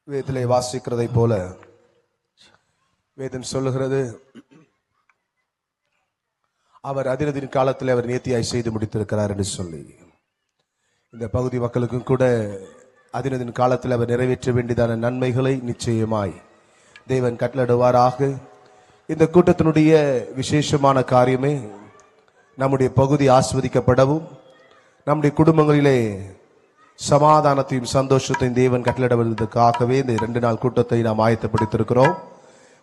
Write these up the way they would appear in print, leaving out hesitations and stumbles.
வேதத்திலே வாசிக்கிறதை போல வேதம் சொல்லுகிறது, அவர் அதினதின் காலத்தில் அவர் நேர்த்தியாய் செய்து முடித்திருக்கிறார் என்று சொல்லி இந்த பகுதி மக்களுக்கும் கூட அதினதின் காலத்தில் அவர் நிறைவேற்ற வேண்டியதான நன்மைகளை நிச்சயமாய் தேவன் கட்டளையிடுவாராக. இந்த கூட்டத்தினுடைய விசேஷமான காரியமே நம்முடைய பகுதி ஆஸ்வதிக்கப்படவும் நம்முடைய குடும்பங்களிலே சமாதானத்தையும் சந்தோஷத்தையும் தேவன் கட்டளையிடுவதற்காகவே இந்த 2 நாள் கூட்டத்தை நாம் ஆயத்தப்படுத்தியிருக்கிறோம்.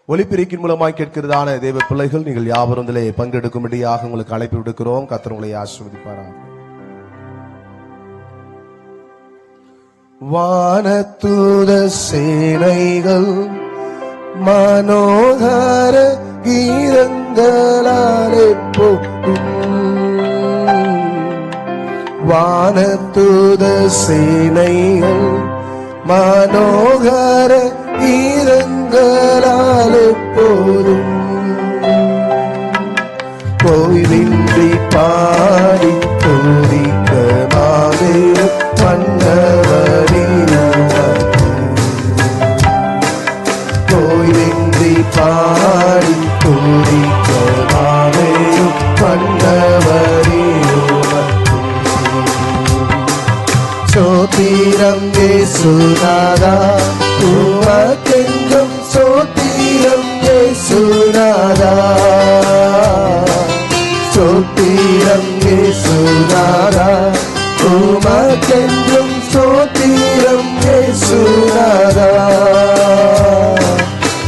ஒலிபெருக்கின் மூலமாய் கேட்கிறதான தேவ பிள்ளைகள், நீங்கள் யாவரும் இதிலே பங்கெடுக்கும்படியாக உங்களுக்கு அழைப்பு விடுக்கிறோம். கர்த்தர் உங்களை ஆசீர்வதிப்பாராக. வானதூத சேனைகள் மனோகர கீதங்களாலே போகும், வானதூத சேனைகள் மனோகர கீதங்களால் எப்போதும் கோயிலின்றி பாடி துதிக்க மாபெரும் மன்னவரின் கோயிலின்றி பாடி துதிக்க மாபெரும் மன்னவரின் சோத்திரம் இயேசுநாதா, உமக்கென்றும் சோத்திரம் இயேசுநாதா, சோத்திரம் இயேசுநாதா, உமக்கென்றும் சோத்திரம் இயேசுநாதா,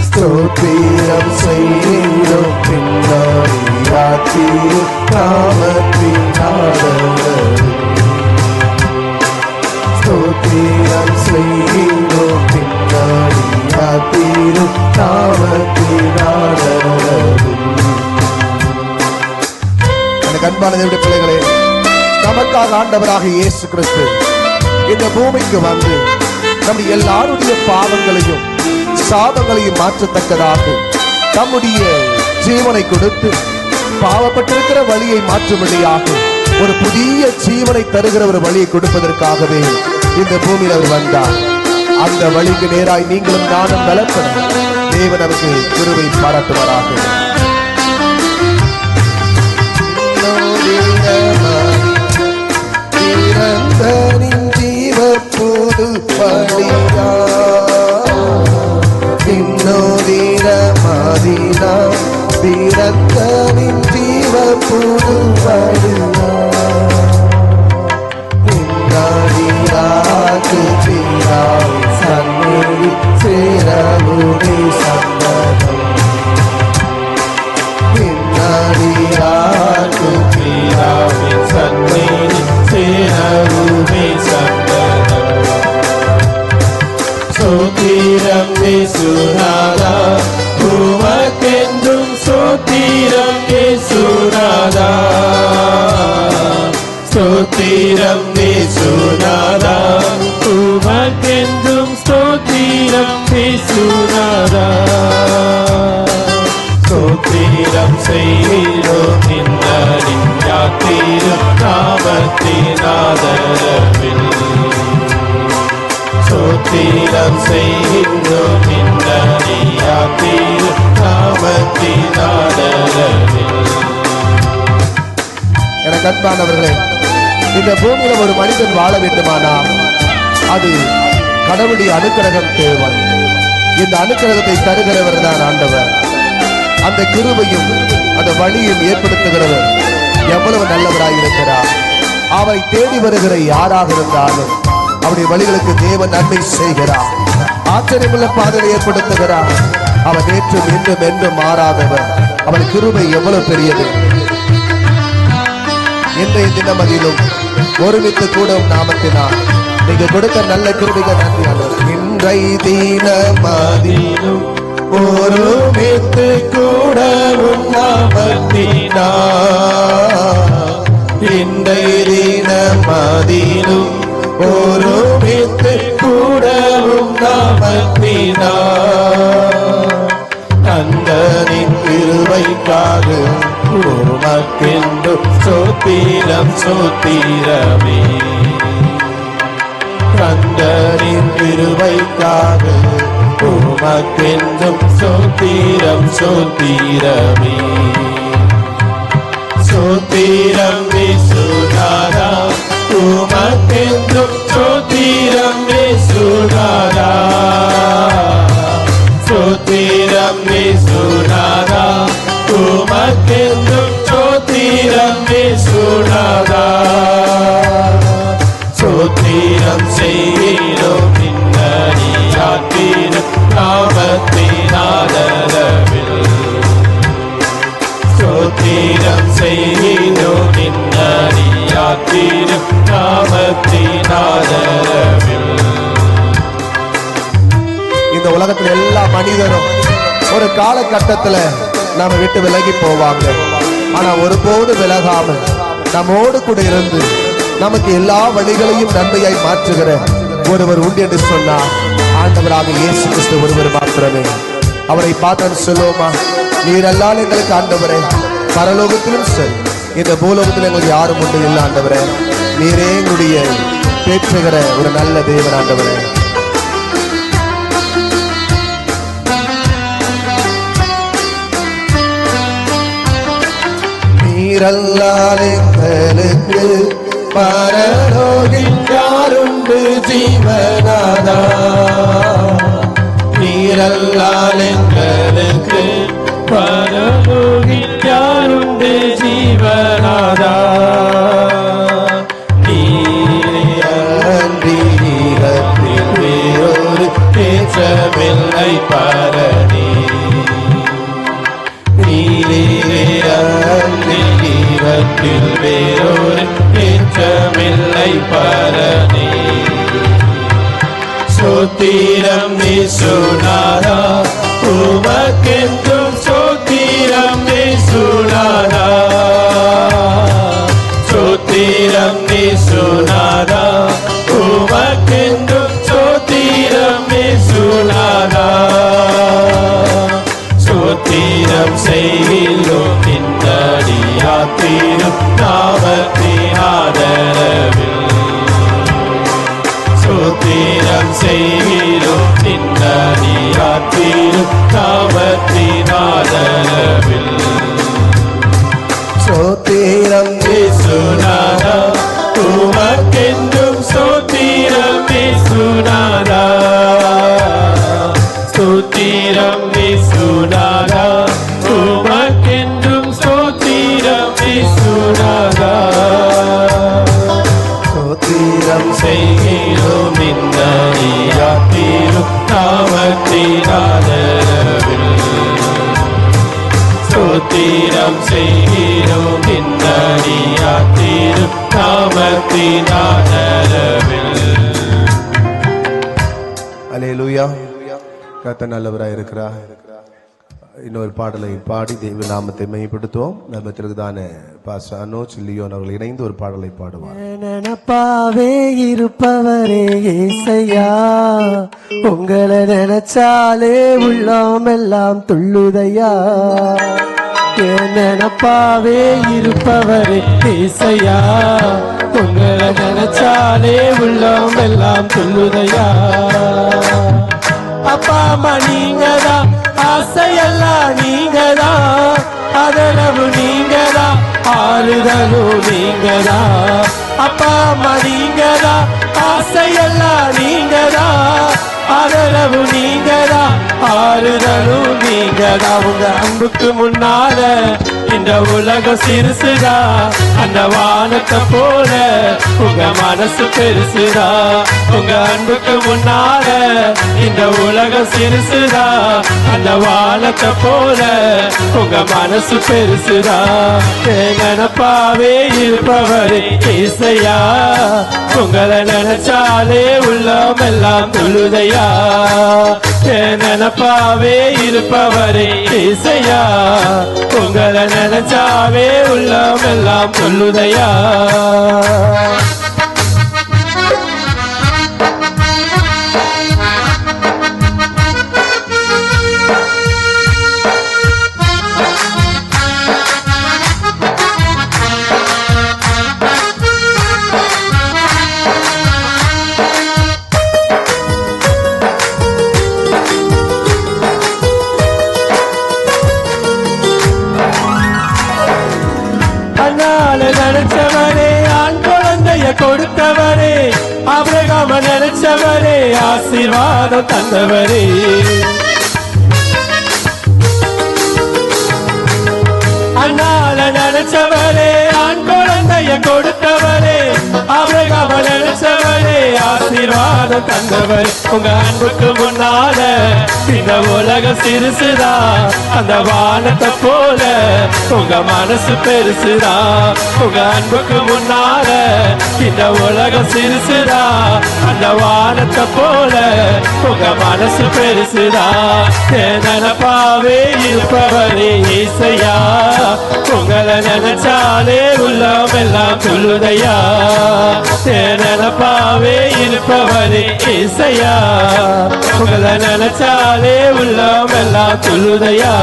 ஸ்தோத்திரம் செய்தோம் பின்னாடி காமத்தின் ஆதரவு, ஸ்தோத்திரம் செய்தோம் பின்னாடி காமத்தின் ஆதரவு. எனக்கு அன்பான தேவனுடைய பிள்ளைகளே, நமக்காக ஆண்டவராக இயேசு கிறிஸ்து இந்த பூமிக்கு வந்து நம்முடைய எல்லாருடைய பாவங்களையும் சாபங்களையும் மாற்றத்தக்கதாக நம்முடைய ஜீவனை கொடுத்து பாவப்பட்டிருக்கிற வழியை மாற்றும்படியாக ஒரு புதிய ஜீவனை தருகிற ஒரு வழியை கொடுப்பதற்காகவே இந்த பூமியில் அவர் வந்தார். அந்த வழிக்கு நேராய் நீங்களும் நானும் பலப்பட தேவன் நமக்கு கிருபை பாராட்டுவாராக. ஜீவ புது படியா இன்னோதீர மாதினா பிறந்தனின் ஜீவ புது படியா இன்னாடிராக்கு பிராவி சந்நிதி சேரவுடி சந்தனம், இன்னாடிராக்கு பிராவி சந்நிதி சேரவுடி சந்தனம், சோத்திரம் இயேசுநாதா, உமக்கென்றும் சோத்திரம் இயேசுநாதா, ஸ்தோத்திரம் இயேசுநாதா, உமக்கென்றும் ஸ்தோத்திரம் இயேசுநாதா, ஸ்தோத்திரம் செய்தோம் நின்னடி யாத்திரு நாமத்தின் ஆதரவில், ஸ்தோத்திரம் செய்தோம் நின்னடி யாத்திரு நாமத்தின் ஆதரவில். எனக்கு அன்பானவர்களே, இந்த பூமியில ஒரு மனிதன் வாழ வேண்டுமானால் அது கடவுளுடைய அனுக்கிரகம் தேவை. இந்த அனுக்கிரகத்தை தருகிறவர் தான் ஆண்டவர். அந்த கிருபையும் அந்த வழியும் ஏற்படுத்துகிறவர் எவ்வளவு நல்லவராயிருக்கிறார். அவரை தேடி வருகிற யாராக இருந்தாலும் அவருடைய வழிகளுக்கு தேவன் நன்மை செய்கிறார். ஆச்சரியமுள்ள பாதையை ஏற்படுத்துகிறார். அவர் நேற்றும் இன்றும் என்றும் மாறாதவர். அவருடைய கிருபை எவ்வளவு பெரியது. இன்றைய தினமதிலும் ஒருமித்து கூடும் நாமத்தினால் நீங்க கொடுத்த நல்ல கிருபைக்கு நன்றி. இன்றைய தினமதிலும் ஒருமித்து கூடும் நாமத்தினால், இன்றைய தினமதிலும் ஒருமித்து கூடும் நாமத்தினால், கந்தனின் கிருபைக்காக உமக்கென்று சோத்திரம் சோத்திரமே, தந்தரின் கிருபைக்காக உமக்கென்றும் சோத்திரம் சோத்திரமே. சோத்திரம் இயேசுநாதா, உமக்கென்றும் சோத்திரம் இயேசுநாதா. சோத்திரம் இயேசுநாதா, உமக்கென்றும் சோத்திரம் இயேசுநாதா. சோத்திரம் செய்கிறோம் நின்னடியாத்தின் நாமத்தின் ஆதரவில். சோத்திரம் செய்கிறோம் நின்னடியாத்தின் நாமத்தின் ஆதரவில். இந்த உலகத்துல எல்லா மனிதரும் ஒரு காலகட்டத்துல நாம விட்டு விலகி போவாங்க. ஆனா ஒருபோது விலகாம நம்மோடு கூட இருந்து நமக்கு எல்லா வழிகளையும் நன்மையாய் மாற்றுகிற ஒருவர் உண்டு என்று சொன்னார். ஆண்டவராக இயேசு கிறிஸ்து ஒருவர் மாத்திரமே. அவரை பார்த்து சொல்லுவோமா, நீர் அல்லால் எங்களுக்கு ஆண்டவரே, பரலோகத்திலும் சரி இந்த பூலோகத்திலும் எங்களுக்கு யாரும் உண்டு இல்லை ஆண்டவரே. நீரே எங்களுடைய பேற்றுகிற ஒரு நல்ல தேவன் ஆண்டவரே. நீரல்லால் எங்களுக்கு பரலோகில் யாருண்டு ஜீவனாதா. நீரல்லால் எங்களுக்கு பரலோகில் யாருண்டு ஜீவனாதா. நீரன்றி நீரத்தில் வேறொரு தேற்றமில்லை பரணி. நீரன்றி நீரத்தில் வேறொரு தேற்றமில்லை பரணி. சோத்திரம் இயேசுநாதா, உமக்கென்றும் சோத்திரம் இயேசுநாதா. சோத்திரம் இயேசுநாதா, உமக்கென்றும் சோத்திரம் இயேசுநாதா. சோத்திரம் செய்கிறோம் நின்னடியாத்தின் நாமத்தின் ஆதரவில். சோத்திரம் செய்கிறோம் நின்னடியாத்தின் நாமத்தின் ஆதரவில். சோத்திரம் இயேசுநாதா, உமக்கென்றும் சோத்திரம் இயேசுநாதா. சோத்திரம் இயேசுநாதா, உமக்கென்றும் சோத்திரம் இயேசுநாதா. சோத்திரம் செய்கிறோம் நின்னடியாத்தின் நாமத்தின் ஆதரவில். சோத்திரம் செய்கிறோம் நின்னடியாத்தின் நாமத்தின் ஆதரவில். அல்லேலூயா. கர்த்தர் நல்லவராய் இருக்கிறார். இன்னொரு பாடலை பாடி தெய்வ நாமத்தை மையப்படுத்துவோம். நம்ம திருதான பாஸ்டர் அனோஜ் லியோன் அவர்கள் இணைந்து ஒரு பாடலை பாடுவார். நினப்பாவே இருப்பவரே ஏசையா, உங்களை நினைச்சாலே உள்ளம் எல்லாம் துள்ளுதையா. நினப்பாவே இருப்பவரே ஏசையா, உங்களை நினைச்சாலே உள்ளம் எல்லாம் துள்ளுதையா. அப்பா அம்மா நீங்கதான், ஆசையெல்லாம் நீங்கதான், அதளவு நீங்கதான், ஆறுதலும் நீங்கதான். அப்பா அம்மா நீங்கதான், ஆசையெல்லாம் நீங்கதான், அதளவு நீங்கதான், ஆறுதலும் நீங்கதான். உங்க அன்புக்கு முன்னால இந்த உலகம் சிறுசுதா, அந்த வானத்தை போல உங்க மனசு பெருசுதா. உங்க அன்புக்கு முன்னால இந்த உலகம் சிறுசுதா, அந்த வானத்தை போல உங்க மனசு பெருசுதா. நினப்பாவே இருப்பவரே ஏசையா, உங்களை நினைச்சாலே உள்ளம் எல்லாம் துள்ளுதையா. நினப்பாவே இருப்பவரே ஏசையா, உங்களை நினைச்சாவே உள்ளம் எல்லாம் துள்ளுதையா. ஆசீர்வாதம் தந்தவரே. அண்ணால நினைச்சவரே, ஆண் குழந்தைய கொடுத்தவரே, ஆபிரகாம நினைச்சவரே, ஆசீர்வாதம் தந்தவர். உங்க அன்புக்கு முன்னால இந்த உலகம் சிறுசுதா, அந்த வானத்தை போல உங்க மனசு பெருசுதா. உங்க அன்புக்கு முன்னால இந்த உலகம் சிறுசுதா, அந்த வானத்தை போல உங்க மனசு பெருசுதா. நினப்பாவே இருப்பவரே இசையா, உங்களை நினைச்சாலே உள்ளம் எல்லாம் சொல்லுதையா. நினப்பாவே இருப்பவரே இசையா, உங்களை நினைச்சாலே உள்ளம் எல்லாம் சொல்லுதையா.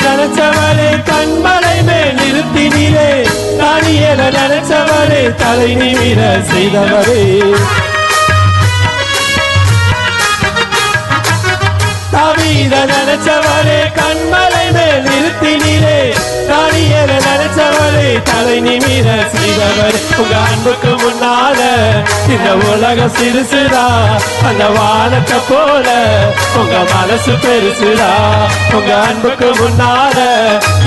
நினைச்சவரே கண்மலை மேல் நிறுத்தினீரே, தானியேல நினைச்சவரே தலை நிமிர செய்தவரே. தாவீத நினைச்சவரே கண்மலை மேல் நிறுத்தினீரே, தானியேல நினைச்சவரே தலை நிமிர செய்தவர். உங்க அன்புக்கு முன்னால இந்த உலகம் சிறுசுதா, அந்த வானத்தை போல உங்க மனசு பெருசுதா. உங்க அன்புக்கு முன்னால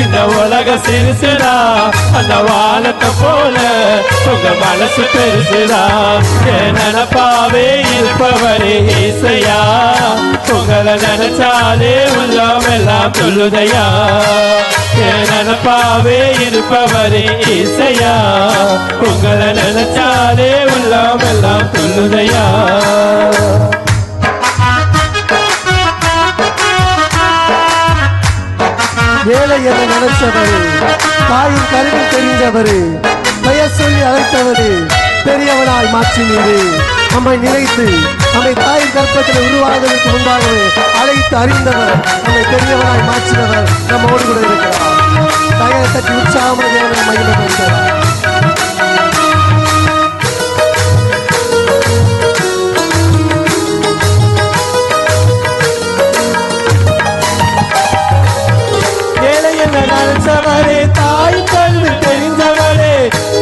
இந்த உலகம் சிறுசுதா, அந்த வானத்தை போல உங்க மனசு பெருசுதா. நினப்பாவே இருப்பவரே இசையா, உங்களை நினைச்சாலே உள்ளம் எல்லாம் சொல்லுதையா. நினப்பாவே இருப்பவரே இசையா, உங்களை நினைச்சாலே உள்ளம் எல்லாம் சொல்லுதையா. ஏழை என நினைச்சவரே, தாயின் கருவில் தெரிந்தவரே, பெயர் சொல்லி அழைத்தவரே, பெரியவனாய் மாற்றினீரே. நம்மை நினைத்து நம்மை தாயின் கற்பத்தில் உருவாவதற்கு முன்பாகவே அழைத்து அறிந்தவர், நம்மை பெரியவனாய் மாற்றினவர் நம்மோடு கூட இருக்கிறார். தயனை தட்டி உற்சாகமாக தேவனை மகிமைப்படுத்துகிறார். நினைச்சவரே, தாய் கல்வி தெரிந்தவரே,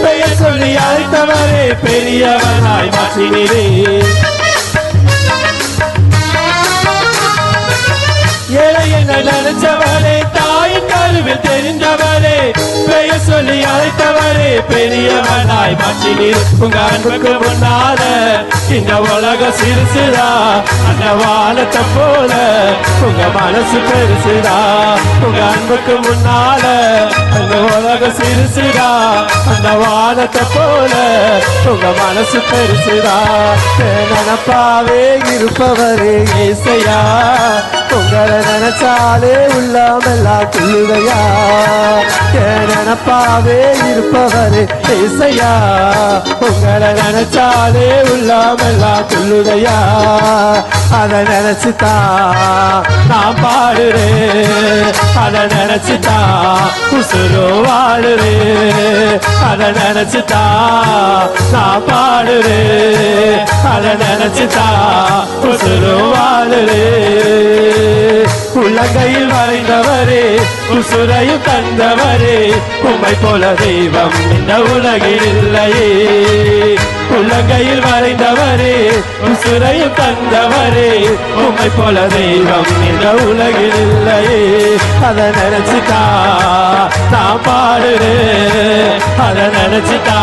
பெயர் சொல்லி அழைத்தவரே, பெரியவனாய் மாற்றினீரே. ஏழை என்ன நினைச்சவரே, தாய் கருவில் தெரிந்தவரே, பெயர் சொல்லி அழைத்தவரே, பெரியவனாய் மாற்றினீர். உங்க அன்புக்கு முன்னால இந்த உலகம் சிறுசுதா, அந்த வானத்தை போல உங்க மனசு பெருசுதா. உங்க அன்புக்கு முன்னால அந்த உலகம் சிறுசுதா, அந்த வானத்தை போல உங்க மனசு பெருசுதா. நினப்பாவே இருப்பவரே இசையா, உங்களை நினைச்சாலே உள்ளம் எல்லாம் சொல்லுதையா. நினப்பாவே இருப்பவரே இசையா, உங்களை நினைச்சாலே உள்ளம் எல்லாம் சொல்லுதையா. அதை நினைச்சுதா நான் பாடுறேன், அதை நினைச்சுதா உசுரோ வாழுறேன். அதை நினைச்சுதா நான் பாடுறேன், அதை நினைச்சுதா உசுரோ வாழுறேன். உள்ளங்கையில் வரைந்தவரே, உசுரையும் தந்தவரே, உம்மை போல தெய்வம் இந்த உலகில் இல்லையே. உள்ளங்கையில் வரைந்தவரே, உசுரையும் தந்தவரே, உம்மை போல தெய்வம் இந்த உலகில் இல்லையே. அதை நினைச்சுதா நான் பாடுறேன், அதை நினைச்சுதா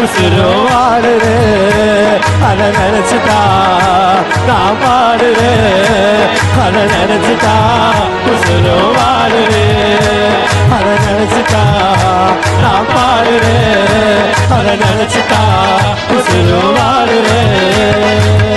உசுரோ வாடுறேன். அதை நினைச்சுதா நான் பாடுறேன், அதை நினைச்சுதா உசுரோ வாடுறேன். அதை நினைச்சுதா நான் பாடுறேன், அதை நினைச்சுதா உசுரோ வாடுறேன்.